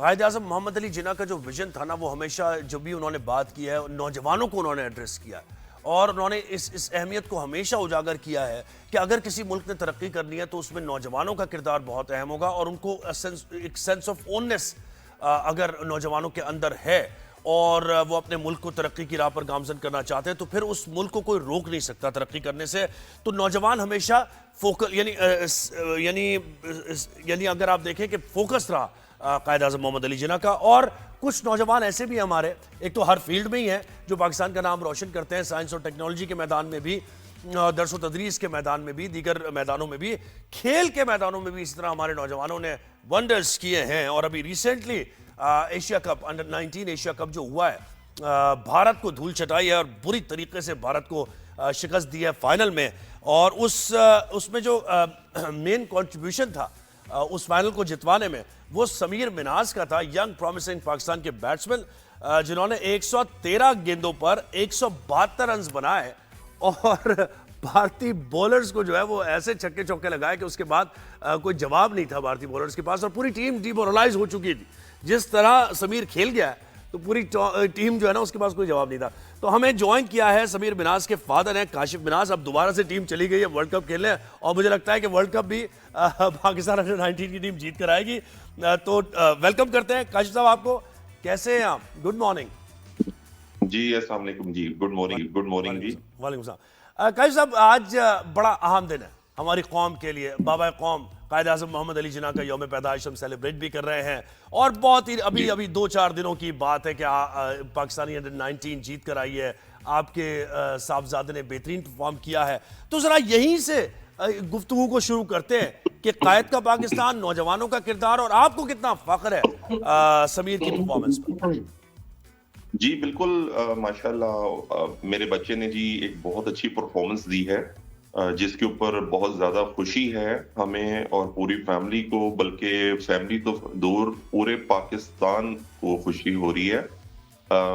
कायद-ए-आज़म मोहम्मद अली जिन्ना का जो विजन था ना, वो हमेशा जब भी उन्होंने बात किया है, नौजवानों को उन्होंने एड्रेस किया है और उन्होंने इस अहमियत को हमेशा उजागर किया है कि अगर किसी मुल्क ने तरक्की करनी है तो उसमें नौजवानों का किरदार बहुत अहम होगा और उनको एक सेंस ऑफ ओननेस अगर नौजवानों के अंदर है और वो अपने मुल्क को तरक्की की राह पर गामजन करना चाहते हैं तो फिर उस मुल्क को कोई रोक नहीं सकता तरक्की करने से। तो नौजवान हमेशा फोकस यानी अगर आप देखें कि फोकस रहा कायद-ए-आज़म मोहम्मद अली जिन्ना का। और कुछ नौजवान ऐसे भी हमारे, एक तो हर फील्ड में ही हैं जो पाकिस्तान का नाम रोशन करते हैं, साइंस और टेक्नोलॉजी के मैदान में भी, दरस व तदरीस के मैदान में भी, दीगर मैदानों में भी, खेल के मैदानों में भी इस तरह हमारे नौजवानों ने वंडर्स किए हैं। और अभी recently Asia cup, under 19 Asia cup जो हुआ है, भारत को धूल चटाई है और बुरी तरीके से भारत को शिकस्त दी है फाइनल में। और उसमें जो मेन कंट्रीब्यूशन था उस फाइनल को जितवाने में, वो समीर मिन्हाज का था, यंग प्रॉमिसिंग पाकिस्तान के बैट्समैन, जिन्होंने 113 गेंदों पर 172 रन बनाए और भारतीय बॉलर्स को जो है वो ऐसे छक्के चौके लगाए कि उसके बाद कोई जवाब नहीं था भारतीय बॉलर्स के पास और पूरी टीम डिमोरलाइज हो चुकी थी। जिस तरह समीर खेल गया तो पूरी टीम जो है ना, उसके पास कोई जवाब नहीं था। तो हमें ज्वाइन किया है समीर मिन्हाज के फादर हैं काशिफ मिन्हाज। अब दोबारा से टीम चली गई है वर्ल्ड कप खेलने और मुझे लगता है कि वर्ल्ड कप भी पाकिस्तान अंडर 19 की टीम जीत कर आएगी। तो वेलकम करते हैं काशिफ साहब आपको। कैसे हैं आप? गुड मॉर्निंग जी। अस्सलाम वालेकुम जी। गुड मॉर्निंग जी। वालेकुम सलाम। काशिफ साहब, आज बड़ा अहम दिन है हमारी कौम के लिए। बाबा कौम कायद-ए-आज़म मोहम्मद अली जिन्ना का यौम पैदाइश हम सेलिब्रेट भी कर रहे हैं और बहुत ही अभी 2-4 दिनों की बात है कि पाकिस्तानी अंडर 19 जीत कर आई है। आपके साहबजादे ने बेहतरीन परफॉर्म किया है। तो जरा यहीं से गुफ्तगू को शुरू करते हैं कि कायद का पाकिस्तान, नौजवानों का किरदार और आपको कितना फख्र है समीर की परफॉर्मेंस पर। जी बिल्कुल, माशाल्लाह मेरे बच्चे ने जी एक बहुत अच्छी परफॉर्मेंस दी है, जिसके ऊपर बहुत ज्यादा खुशी है हमें और पूरी फैमिली को, बल्कि फैमिली तो दूर, पूरे पाकिस्तान को खुशी हो रही है।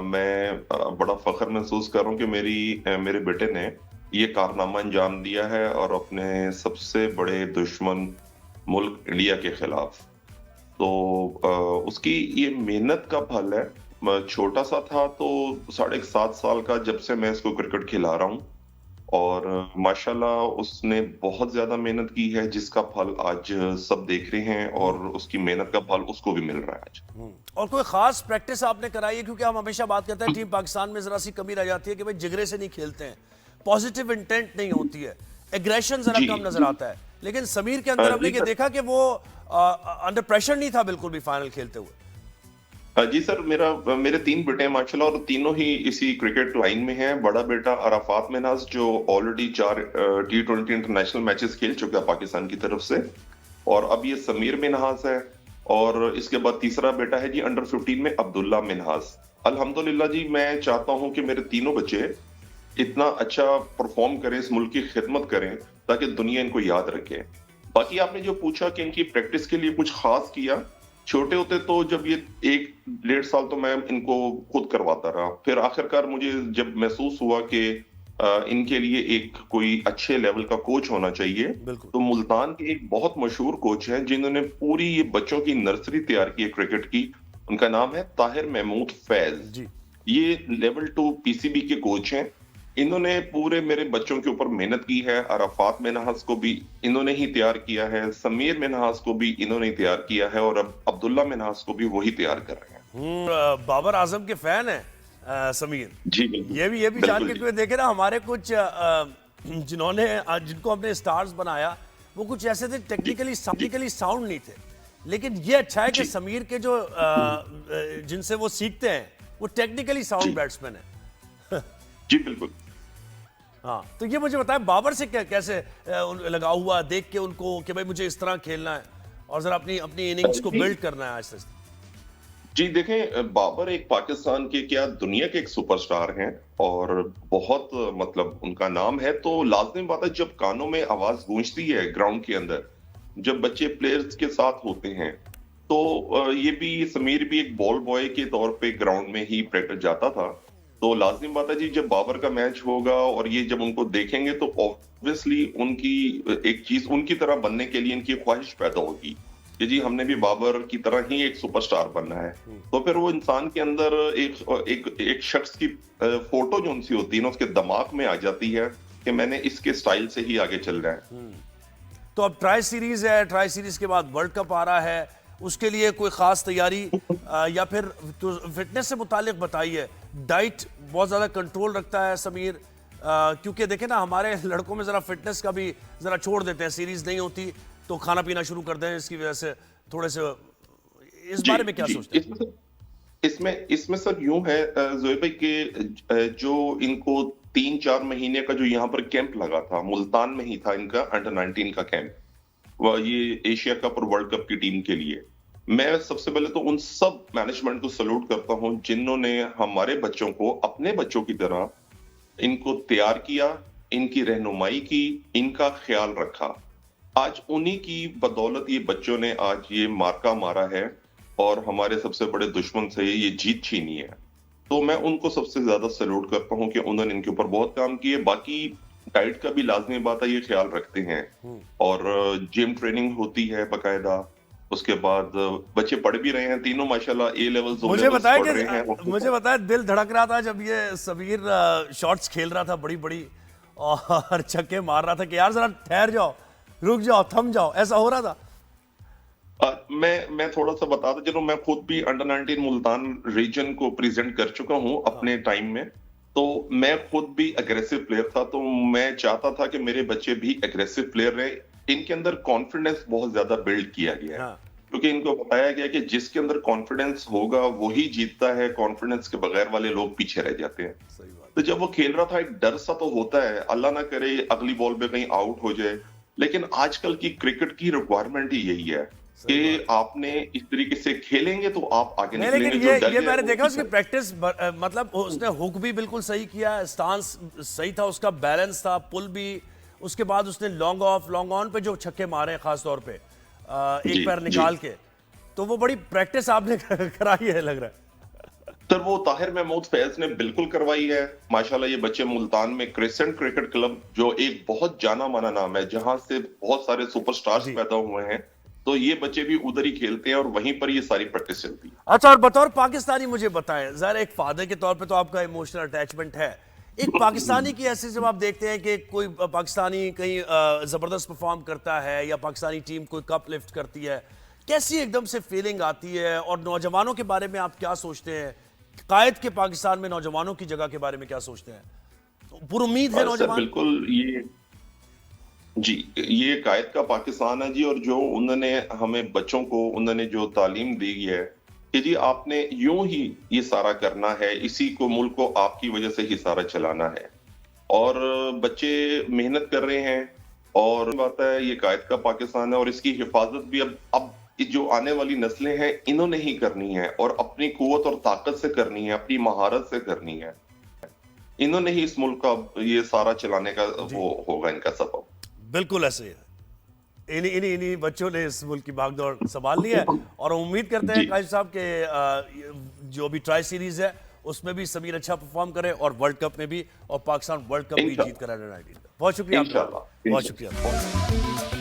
मैं बड़ा फख्र महसूस कर रहा हूँ कि मेरे बेटे ने ये कारनामा अंजाम दिया है और अपने सबसे बड़े दुश्मन मुल्क इंडिया के खिलाफ। तो उसकी ये मेहनत का फल है। छोटा सा था तो 7.5 साल का, जब से मैं इसको क्रिकेट खिला रहा हूँ और माशाल्लाह उसने बहुत ज्यादा मेहनत की है, जिसका फल आज सब देख रहे हैं और उसकी मेहनत का फल उसको भी मिल रहा है आज। और कोई खास प्रैक्टिस आपने कराई है? क्योंकि हम हमेशा बात करते हैं टीम पाकिस्तान में जरा सी कमी रह जाती है कि भाई जिगरे से नहीं खेलते हैं, पॉजिटिव इंटेंट नहीं होती है, एग्रेशन जरा कम नजर आता है। लेकिन समीर के अंदर हमने देखा कि वो अंडर प्रेशर नहीं था बिल्कुल भी फाइनल खेलते हुए। जी सर, मेरे 3 बेटे हैं माशाल्लाह और तीनों ही इसी क्रिकेट लाइन में हैं। बड़ा बेटा अराफात मिन्हाज जो ऑलरेडी 4 T20 इंटरनेशनल मैचेस खेल चुका है पाकिस्तान की तरफ से, और अब ये समीर मिन्हाज है। और इसके बाद तीसरा बेटा है जी अंडर 15 में अब्दुल्ला मिन्हाज। अल्हम्दुलिल्लाह जी, मैं चाहता हूं कि मेरे तीनों बच्चे इतना अच्छा परफॉर्म करें, इस मुल्क की खिदमत करें ताकि दुनिया इनको याद रखे। बाकी आपने जो पूछा कि इनकी प्रैक्टिस के लिए कुछ खास किया, छोटे होते तो जब ये 1-1.5 साल तो मैं इनको खुद करवाता रहा। फिर आखिरकार मुझे जब महसूस हुआ कि इनके लिए एक कोई अच्छे लेवल का कोच होना चाहिए, तो मुल्तान के एक बहुत मशहूर कोच हैं जिन्होंने पूरी ये बच्चों की नर्सरी तैयार की है क्रिकेट की। उनका नाम है ताहिर महमूद फैज। ये लेवल 2 पीसीबी के कोच हैं। इन्होंने पूरे मेरे बच्चों के ऊपर मेहनत की है। अराफात मिन्हाज को भी इन्होंने ही तैयार किया है, समीर मिन्हाज को भी इन्होंने ही तैयार किया है और अब अब्दुल्ला मिन्हाज को भी वही तैयार कर रहे हैं। बाबर आजम के फैन है समीर जी। ये भी जान के देखे ना, हमारे कुछ जिनको हमने स्टार्स बनाया वो कुछ ऐसे थे, टेक्निकली साउंड नहीं थे। लेकिन ये अच्छा है कि समीर के जो जिनसे वो सीखते हैं वो टेक्निकली साउंड बैट्समैन है। जी बिल्कुल। हाँ, तो ये मुझे बताएं बाबर से कैसे लगा हुआ देख के उनको कि भाई मुझे इस तरह खेलना है और जरा अपनी इनिंग्स को बिल्ड करना है आहिस्ते आहिस्ते। जी देखें, बाबर एक पाकिस्तान के, क्या दुनिया के एक सुपरस्टार हैं और बहुत मतलब उनका नाम है। तो लाज़मी बात है, जब कानों में आवाज गूंजती है ग्राउंड के अंदर, जब बच्चे प्लेयर्स के साथ होते हैं, तो ये भी समीर भी एक बॉल बॉय के तौर पे ग्राउंड में ही प्रैक्टिस जाता था। तो लाजिम बात है जी, जब बाबर का मैच होगा और ये जब उनको देखेंगे तो ऑब्वियसली उनकी एक चीज, उनकी तरह बनने के लिए इनकी ख्वाहिश पैदा होगी। कि जी हमने भी बाबर की तरह ही एक सुपरस्टार बनना है। तो फिर वो इंसान के अंदर एक शख्स की फोटो जो उनसी होती है ना, उसके दिमाग में आ जाती है कि मैंने इसके स्टाइल से ही आगे चल रहा है। तो अब ट्राई सीरीज है, ट्राई सीरीज के बाद वर्ल्ड कप आ रहा है, उसके लिए कोई खास तैयारी या फिर तो फिटनेस से मुतालिक बताइए। डाइट बहुत ज्यादा कंट्रोल रखता है समीर, क्योंकि देखें ना हमारे लड़कों में जरा फिटनेस का भी जरा छोड़ देते हैं, सीरीज नहीं होती तो खाना पीना शुरू करते हैं, इसकी वजह से थोड़े से इस जी बारे में क्या जी सोचते हैं? इसमें सर यूं है जोए भाई के जो इनको 3-4 महीने का जो यहाँ पर कैंप लगा था, मुल्तान में ही था इनका अंडर 19 का कैंप, वह ये एशिया कप और वर्ल्ड कप की टीम के लिए। मैं सबसे पहले तो उन सब मैनेजमेंट को सल्यूट करता हूं जिन्होंने हमारे बच्चों को अपने बच्चों की तरह इनको तैयार किया, इनकी रहनुमाई की, इनका ख्याल रखा। आज उन्हीं की बदौलत ये बच्चों ने आज ये मार्का मारा है और हमारे सबसे बड़े दुश्मन से ये जीत छीनी है। तो मैं उनको सबसे ज्यादा सल्यूट करता हूं कि उन्होंने इनके ऊपर बहुत काम किए। बाकी डाइट का भी लाजमी बात है, ये ख्याल रखते हैं और जिम ट्रेनिंग होती है बकायदा। उसके बाद बच्चे पढ़ भी रहे हैं तीनों माशाल्लाह, ए लेवल्स ओ मुझे लेवल्स बताया पढ़ रहे हैं। कि मुझे बताया दिल धड़क रहा था जब ये समीर शॉट्स खेल रहा था बड़ी बड़ी और छक्के मार रहा था कि यार जरा ठहर जाओ, रुक जाओ, थम जाओ, ऐसा हो रहा था। मैं थोड़ा सा बता दूं, चलो मैं खुद भी अंडर 19 मुल्तान रीजन को प्रेजेंट कर चुका हूं अपने टाइम में। तो मैं खुद भी अग्रेसिव प्लेयर था, तो मैं चाहता था कि मेरे बच्चे भी अग्रेसिव प्लेयर रहे। इनके अंदर कॉन्फिडेंस बहुत ज्यादा बिल्ड किया गया है, हाँ। क्योंकि इनको बताया गया कि जिसके अंदर कॉन्फिडेंस होगा वही जीतता है, कॉन्फिडेंस के बगैर वाले लोग पीछे रह जाते हैं। सही बात। तो जब वो खेल रहा था एक डर सा तो होता है, अल्लाह ना करे अगली बॉल पे कहीं आउट हो जाए। लेकिन आजकल की क्रिकेट की रिक्वायरमेंट ही यही है कि आपने इस तरीके से खेलेंगे तो आप आगे नहीं, निकलेंगे। लेकिन जो डर ये गया मैंने वो देखा उसकी पीछे। प्रैक्टिस मतलब उसने हुक भी बिल्कुल सही किया, स्टांस सही था, उसका बैलेंस था, पुल भी। उसके बाद उसने लॉन्ग ऑफ लॉन्ग ऑन पे जो छक्के मारे खास तौर पे जी एक पैर जी निकाल के, तो वो बड़ी प्रैक्टिस आपने कराई है लग रहा है। सर वो ताहिर महमूद फैज ने बिल्कुल करवाई है माशाल्लाह। ये बच्चे मुल्तान में क्रिसेंट क्रिकेट क्लब, जो एक बहुत जाना माना नाम है, जहां से बहुत सारे सुपरस्टार्स जी। पैदा हुए हैं, तो ये बच्चे भी उधर ही खेलते हैं और वहीं पर ये सारी प्रैक्टिस चलती है। अच्छा, और बतौर पाकिस्तानी मुझे बताएं, ज़रा एक फादर के तौर पे तो आपका इमोशनल अटैचमेंट है, एक पाकिस्तानी की ऐसे जब आप देखते हैं कि कोई पाकिस्तानी कहीं ज़बरदस्त परफॉर्म करता है या पाकिस्तानी टीम कोई कप लिफ्ट करती है, कैसी एकदम से फीलिंग आती है? और नौजवानों के बारे में आप क्या सोचते हैं? कायद के पाकिस्तान में नौजवानों की जगह के बारे में क्या सोचते हैं? पुरुम्मीद है सर नौजवान? बिल्कुल ये कायद का पाकिस्तान है जी। और जो उन्होंने हमें बच्चों को उन्होंने जो तालीम दी है कि जी आपने यूं ही ये सारा करना है, इसी को मुल्क को आपकी वजह से ही सारा चलाना है। और बच्चे मेहनत कर रहे हैं और बात है ये कायद का पाकिस्तान है और इसकी हिफाजत भी अब जो आने वाली नस्लें हैं इन्होंने ही करनी है और अपनी कुव्वत और ताकत से करनी है, अपनी महारत से करनी है। इन्होंने ही इस मुल्क का ये सारा चलाने का वो होगा इनका सबब। बिल्कुल ऐसे है। इन्हीं बच्चों ने इस मुल्क की भागदौड़ संभाल ली है और उम्मीद करते हैं जी काजिब साहब के जो भी ट्राई सीरीज है उसमें भी समीर अच्छा परफॉर्म करे और वर्ल्ड कप में भी, और पाकिस्तान वर्ल्ड कप भी जीत कर अंडर 19। बहुत शुक्रिया आपका, इंशाल्लाह बहुत शुक्रिया।